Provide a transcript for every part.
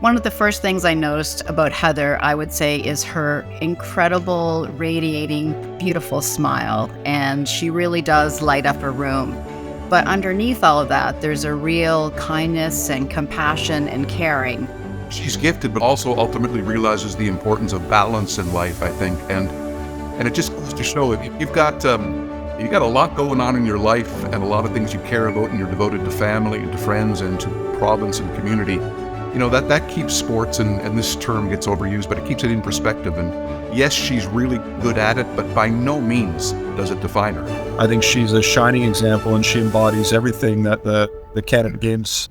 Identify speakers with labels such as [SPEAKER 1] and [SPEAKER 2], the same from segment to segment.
[SPEAKER 1] One of the first things I noticed about Heather, I would say, is her incredible, radiating, beautiful smile. And she really does light up a room. But underneath all of that, there's a real kindness and compassion and caring.
[SPEAKER 2] She's gifted, but also ultimately realizes the importance of balance in life, I think. And it just goes to show if you've got a lot going on in your life and a lot of things you care about, and you're devoted to family and to friends and to province and community, that keeps sports, and this term gets overused, but it keeps it in perspective. And yes, she's really good at it, but by no means does it define her.
[SPEAKER 3] I think she's a shining example, and she embodies everything that the Canada Games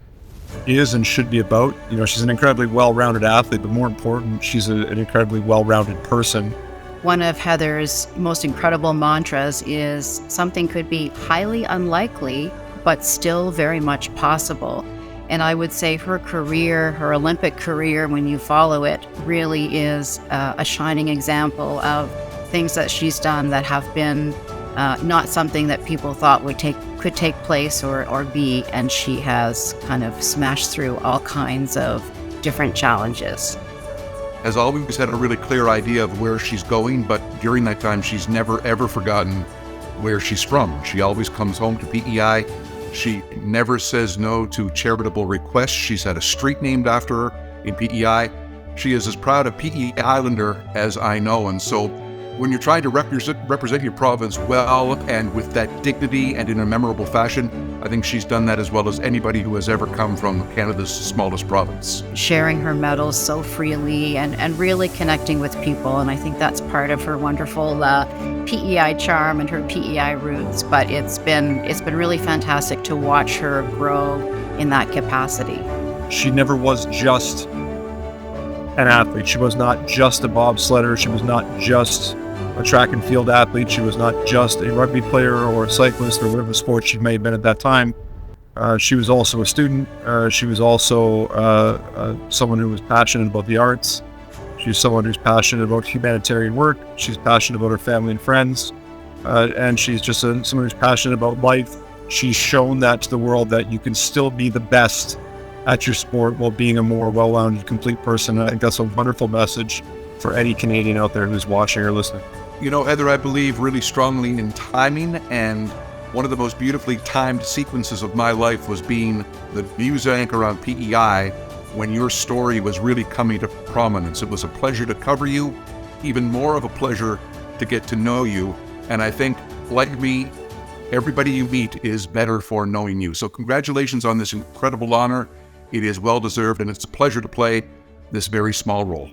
[SPEAKER 3] is and should be about. She's an incredibly well-rounded athlete, but more important, she's an incredibly well-rounded person.
[SPEAKER 1] One of Heather's most incredible mantras is something could be highly unlikely, but still very much possible. And I would say her career, her Olympic career, when you follow it, really is a shining example of things that she's done that have been not something that people thought could take place or be, and she has kind of smashed through all kinds of different challenges.
[SPEAKER 2] Has always had a really clear idea of where she's going, but during that time, she's never ever forgotten where she's from. She always comes home to PEI. She never says no to charitable requests. She's had a street named after her in PEI. She is as proud a PEI Islander as I know, and so when you're trying to represent your province well and with that dignity and in a memorable fashion, I think she's done that as well as anybody who has ever come from Canada's smallest province.
[SPEAKER 1] Sharing her medals so freely and really connecting with people, and I think that's part of her wonderful PEI charm and her PEI roots. But it's been really fantastic to watch her grow in that capacity.
[SPEAKER 3] She never was just an athlete. She was not just a bobsledder. She was not just a track and field athlete. She was not just a rugby player or a cyclist or whatever sport she may have been at that time. She was also a student. She was also someone who was passionate about the arts. She's someone who's passionate about humanitarian work. She's passionate about her family and friends. And she's just someone who's passionate about life. She's shown that to the world, that you can still be the best at your sport while being a more well-rounded, complete person. And I think that's a wonderful message for any Canadian out there who's watching or listening.
[SPEAKER 2] Heather, I believe really strongly in timing, and one of the most beautifully timed sequences of my life was being the news anchor on PEI when your story was really coming to prominence. It was a pleasure to cover you, even more of a pleasure to get to know you. And I think, like me, everybody you meet is better for knowing you. So congratulations on this incredible honor. It is well-deserved, and it's a pleasure to play this very small role.